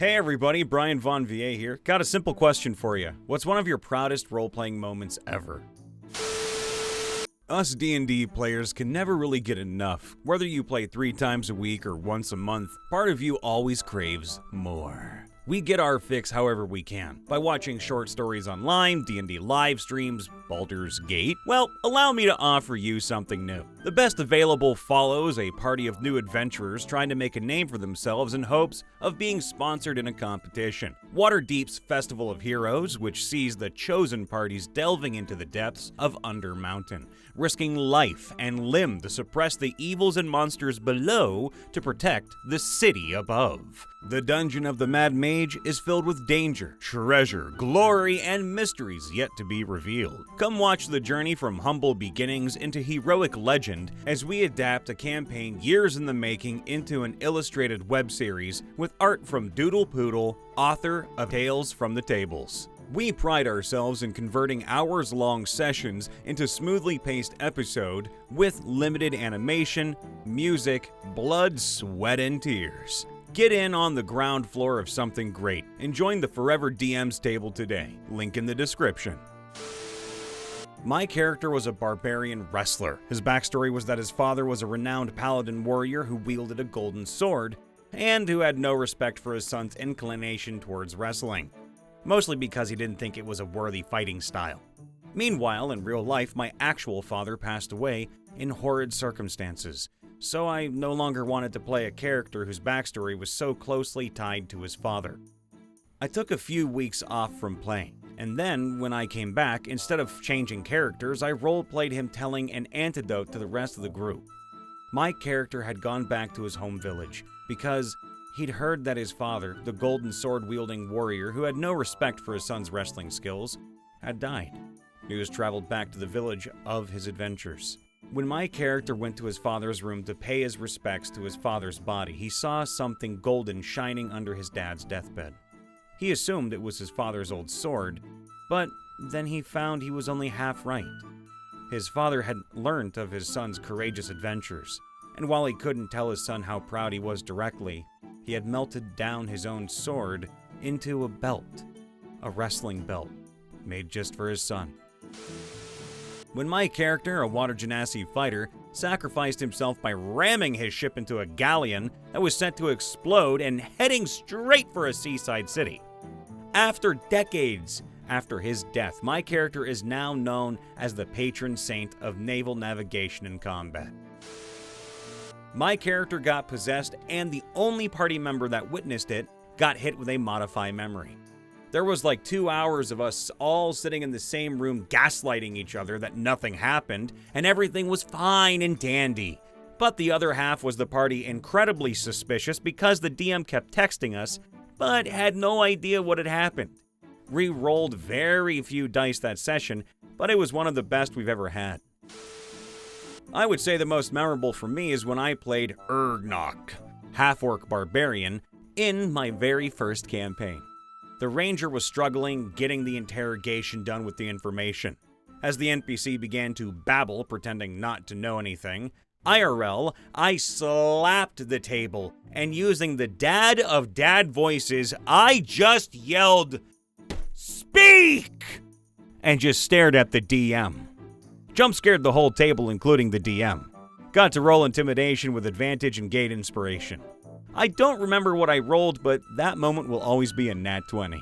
Hey everybody, Brian Von VA here. Got a simple question for you. What's one of your proudest role-playing moments ever? Us D&D players can never really get enough. Whether you play 3 times a week or once a month, part of you always craves more. We get our fix however we can, by watching short stories online, D&D live streams, Baldur's Gate. Well, allow me to offer you something new. The best available follows a party of new adventurers trying to make a name for themselves in hopes of being sponsored in a competition. Waterdeep's Festival of Heroes, which sees the chosen parties delving into the depths of Under Mountain, risking life and limb to suppress the evils and monsters below to protect the city above. The Dungeon of the Mad Mage is filled with danger, treasure, glory, and mysteries yet to be revealed. Come watch the journey from humble beginnings into heroic legend as we adapt a campaign years in the making into an illustrated web series with art from Doodle Poodle, author of Tales from the Tables. We pride ourselves in converting hours-long sessions into smoothly paced episode with limited animation, music, blood, sweat, and tears. Get in on the ground floor of something great and join the Forever DM's table today. Link in the description. My character was a barbarian wrestler. His backstory was that his father was a renowned paladin warrior who wielded a golden sword and who had no respect for his son's inclination towards wrestling, mostly because he didn't think it was a worthy fighting style. Meanwhile, in real life, my actual father passed away in horrid circumstances, so I no longer wanted to play a character whose backstory was so closely tied to his father. I took a few weeks off from playing, and then, when I came back, instead of changing characters, I role-played him telling an antidote to the rest of the group. My character had gone back to his home village, because he'd heard that his father, the golden sword-wielding warrior who had no respect for his son's wrestling skills, had died. News traveled back to the village of his adventures. When my character went to his father's room to pay his respects to his father's body, he saw something golden shining under his dad's deathbed. He assumed it was his father's old sword, but then he found he was only half right. His father had learnt of his son's courageous adventures, and while he couldn't tell his son how proud he was directly, he had melted down his own sword into a belt, a wrestling belt, made just for his son. When my character, a water genasi fighter, sacrificed himself by ramming his ship into a galleon that was set to explode and heading straight for a seaside city. After decades after his death, my character is now known as the patron saint of naval navigation and combat. My character got possessed, and the only party member that witnessed it got hit with a modify memory. There was like 2 hours of us all sitting in the same room gaslighting each other that nothing happened and everything was fine and dandy. But the other half was the party incredibly suspicious because the DM kept texting us, but had no idea what had happened. We rolled very few dice that session, but it was one of the best we've ever had. I would say the most memorable for me is when I played Urgnok, half-orc barbarian, in my very first campaign. The ranger was struggling getting the interrogation done with the information. As the NPC began to babble, pretending not to know anything, IRL, I slapped the table, and using the dad of dad voices, I just yelled, "Speak!" and just stared at the DM. Jump scared the whole table, including the DM. Got to roll intimidation with advantage and gain inspiration. I don't remember what I rolled, but that moment will always be a nat 20.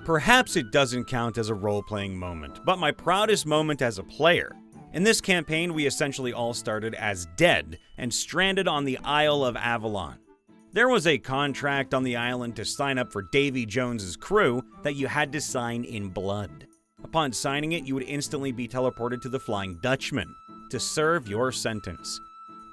Perhaps it doesn't count as a role-playing moment, but my proudest moment as a player. In this campaign, we essentially all started as dead and stranded on the Isle of Avalon. There was a contract on the island to sign up for Davy Jones's crew that you had to sign in blood. Upon signing it, you would instantly be teleported to the Flying Dutchman to serve your sentence.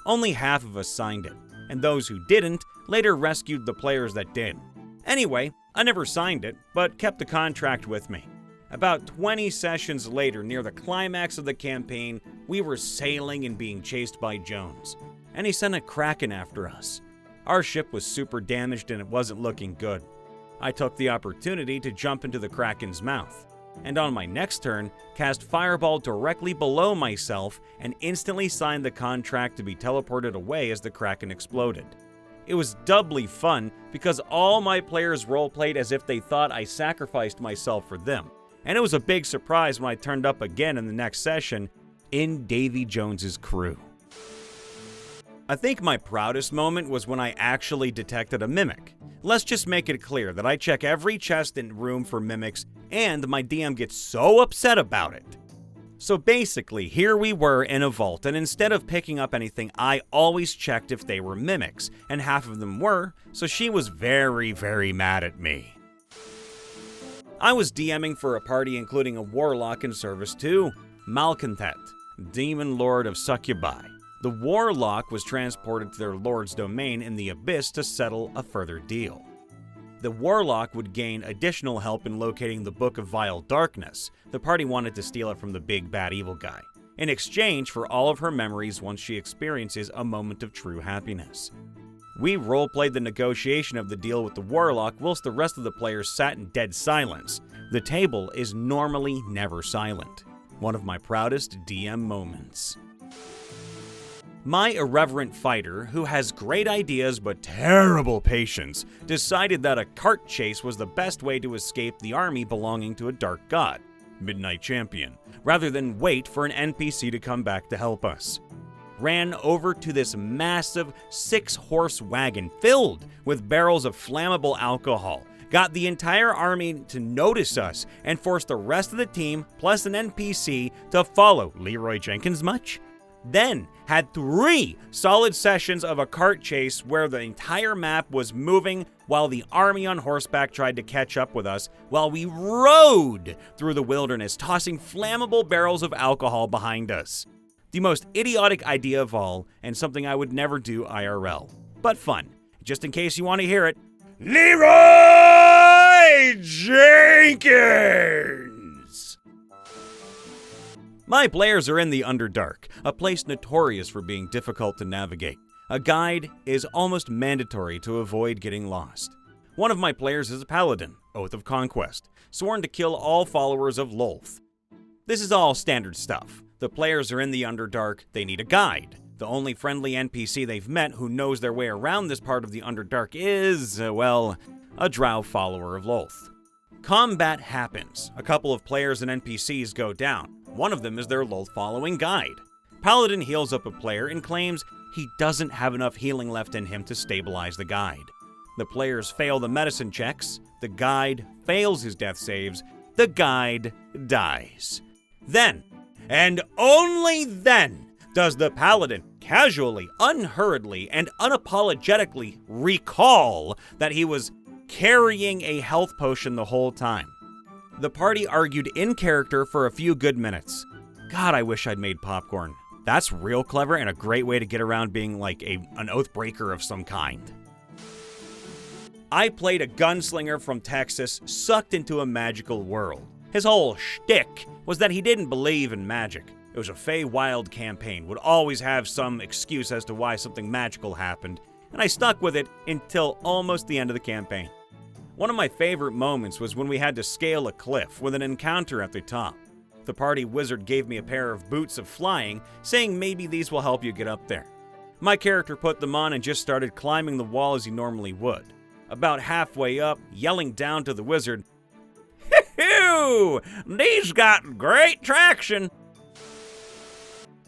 Only half of us signed it, and those who didn't later rescued the players that did. Anyway, I never signed it, but kept the contract with me. About 20 sessions later, near the climax of the campaign, we were sailing and being chased by Jones, and he sent a kraken after us. Our ship was super damaged and it wasn't looking good. I took the opportunity to jump into the kraken's mouth, and on my next turn, cast Fireball directly below myself and instantly signed the contract to be teleported away as the kraken exploded. It was doubly fun because all my players roleplayed as if they thought I sacrificed myself for them. And it was a big surprise when I turned up again in the next session in Davy Jones's crew. I think my proudest moment was when I actually detected a mimic. Let's just make it clear that I check every chest and room for mimics, and my DM gets so upset about it. So basically, here we were in a vault, and instead of picking up anything, I always checked if they were mimics, and half of them were, so she was very, very mad at me. I was DMing for a party including a Warlock in service to Malcontent, Demon Lord of Succubi. The Warlock was transported to their lord's domain in the Abyss to settle a further deal. The Warlock would gain additional help in locating the Book of Vile Darkness. The party wanted to steal it from the big bad evil guy, in exchange for all of her memories once she experiences a moment of true happiness. We roleplayed the negotiation of the deal with the Warlock whilst the rest of the players sat in dead silence. The table is normally never silent. One of my proudest DM moments. My irreverent fighter, who has great ideas but terrible patience, decided that a cart chase was the best way to escape the army belonging to a dark god, Midnight Champion, rather than wait for an NPC to come back to help us. Ran over to this massive 6-horse wagon filled with barrels of flammable alcohol, got the entire army to notice us, and forced the rest of the team, plus an NPC, to follow. Leroy Jenkins much? Then had 3 solid sessions of a cart chase where the entire map was moving while the army on horseback tried to catch up with us while we rode through the wilderness, tossing flammable barrels of alcohol behind us. The most idiotic idea of all, and something I would never do IRL. But fun. Just in case you want to hear it, Leroy Jenkins! My players are in the Underdark, a place notorious for being difficult to navigate. A guide is almost mandatory to avoid getting lost. One of my players is a paladin, Oath of Conquest, sworn to kill all followers of Lolth. This is all standard stuff. The players are in the Underdark, they need a guide. The only friendly NPC they've met who knows their way around this part of the Underdark is, well, a drow follower of Lolth. Combat happens. A couple of players and NPCs go down. One of them is their Lolth-following guide. Paladin heals up a player and claims he doesn't have enough healing left in him to stabilize the guide. The players fail the medicine checks, the guide fails his death saves, the guide dies. Then, and only then, does the Paladin casually, unhurriedly, and unapologetically recall that he was carrying a health potion the whole time. The party argued in character for a few good minutes. God, I wish I'd made popcorn. That's real clever and a great way to get around being like an oath breaker of some kind. I played a gunslinger from Texas sucked into a magical world. His whole shtick was that he didn't believe in magic. It was a Feywild campaign, would always have some excuse as to why something magical happened, and I stuck with it until almost the end of the campaign. One of my favorite moments was when we had to scale a cliff with an encounter at the top. The party wizard gave me a pair of boots of flying, saying maybe these will help you get up there. My character put them on and just started climbing the wall as he normally would. About halfway up, yelling down to the wizard, "Hoo-hoo! These got great traction!"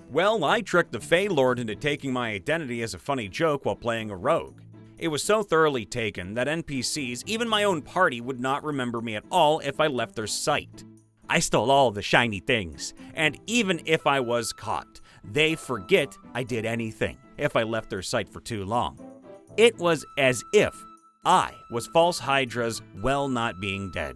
Well, I tricked the Fey Lord into taking my identity as a funny joke while playing a rogue. It was so thoroughly taken that NPCs, even my own party, would not remember me at all if I left their sight. I stole all the shiny things, and even if I was caught, they forget I did anything if I left their sight for too long. It was as if I was False Hydra's well not being dead.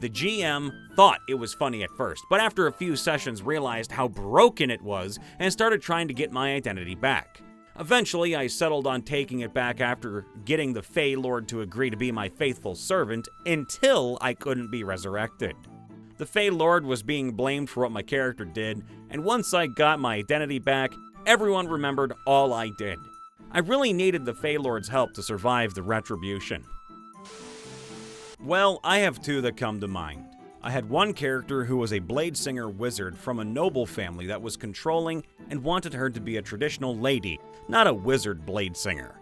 The GM thought it was funny at first, but after a few sessions realized how broken it was and started trying to get my identity back. Eventually, I settled on taking it back after getting the Fey Lord to agree to be my faithful servant until I couldn't be resurrected. The Fey Lord was being blamed for what my character did, and once I got my identity back, everyone remembered all I did. I really needed the Fey Lord's help to survive the retribution. Well, I have 2 that come to mind. I had one character who was a Bladesinger wizard from a noble family that was controlling and wanted her to be a traditional lady, not a wizard Bladesinger.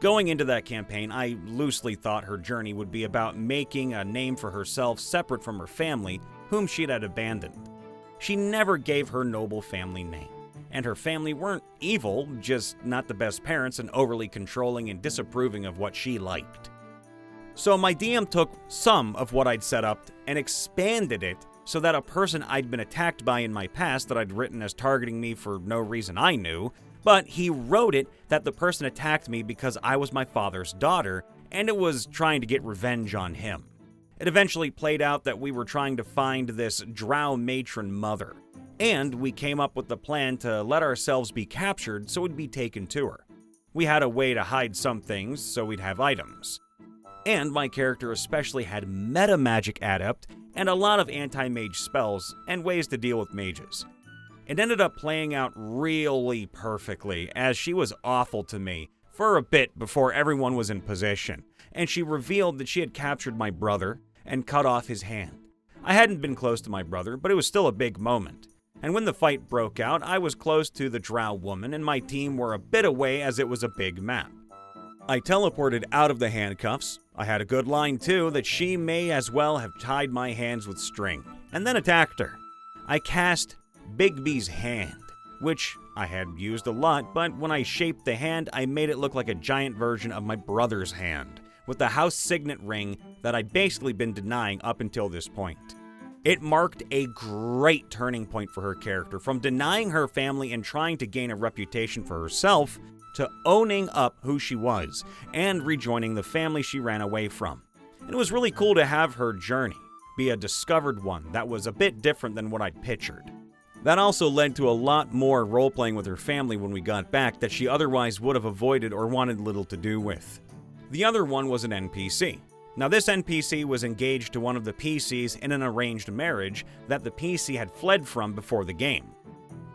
Going into that campaign, I loosely thought her journey would be about making a name for herself separate from her family, whom she had abandoned. She never gave her noble family name, and her family weren't evil, just not the best parents and overly controlling and disapproving of what she liked. So my DM took some of what I'd set up and expanded it so that a person I'd been attacked by in my past that I'd written as targeting me for no reason I knew, but he wrote it that the person attacked me because I was my father's daughter, and it was trying to get revenge on him. It eventually played out that we were trying to find this drow matron mother, and we came up with the plan to let ourselves be captured so it'd be taken to her. We had a way to hide some things so we'd have items. And my character especially had meta magic adept and a lot of anti-mage spells and ways to deal with mages. It ended up playing out really perfectly, as she was awful to me for a bit before everyone was in position, and she revealed that she had captured my brother and cut off his hand. I hadn't been close to my brother, but it was still a big moment. And when the fight broke out, I was close to the drow woman and my team were a bit away as it was a big map. I teleported out of the handcuffs. I had a good line too that she may as well have tied my hands with string, and then attacked her. I cast Bigby's hand, which I had used a lot, but when I shaped the hand, I made it look like a giant version of my brother's hand, with the house signet ring that I'd basically been denying up until this point. It marked a great turning point for her character, from denying her family and trying to gain a reputation for herself, to owning up who she was, and rejoining the family she ran away from. And it was really cool to have her journey be a discovered one that was a bit different than what I'd pictured. That also led to a lot more role-playing with her family when we got back that she otherwise would have avoided or wanted little to do with. The other one was an NPC. Now this NPC was engaged to one of the PCs in an arranged marriage that the PC had fled from before the game.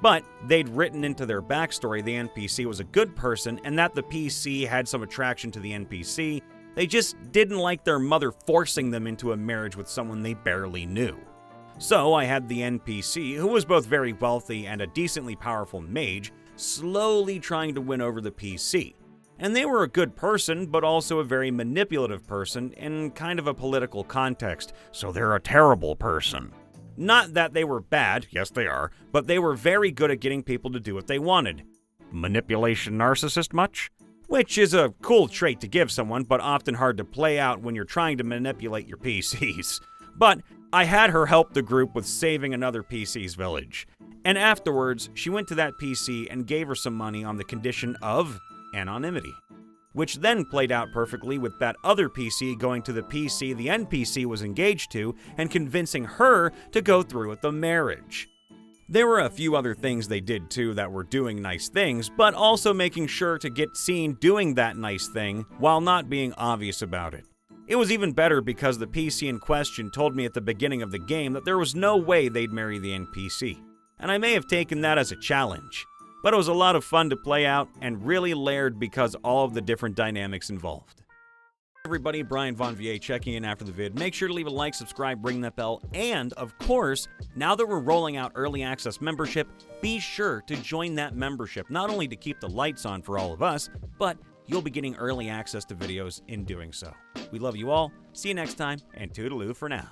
But they'd written into their backstory the NPC was a good person and that the PC had some attraction to the NPC, they just didn't like their mother forcing them into a marriage with someone they barely knew. So I had the NPC, who was both very wealthy and a decently powerful mage, slowly trying to win over the PC. And they were a good person, but also a very manipulative person in kind of a political context, so they're a terrible person. Not that they were bad, yes they are, but they were very good at getting people to do what they wanted. Manipulation narcissist much? Which is a cool trait to give someone, but often hard to play out when you're trying to manipulate your PCs. But I had her help the group with saving another PC's village. And afterwards, she went to that PC and gave her some money on the condition of anonymity. Which then played out perfectly with that other PC going to the PC the NPC was engaged to and convincing her to go through with the marriage. There were a few other things they did too that were doing nice things, but also making sure to get seen doing that nice thing while not being obvious about it. It was even better because the PC in question told me at the beginning of the game that there was no way they'd marry the NPC, and I may have taken that as a challenge. But it was a lot of fun to play out and really layered because all of the different dynamics involved. Hey everybody, Brian Von VA checking in after the vid. Make sure to leave a like, subscribe, ring that bell, and of course, now that we're rolling out early access membership, be sure to join that membership, not only to keep the lights on for all of us, but you'll be getting early access to videos in doing so. We love you all, see you next time, and toodaloo for now.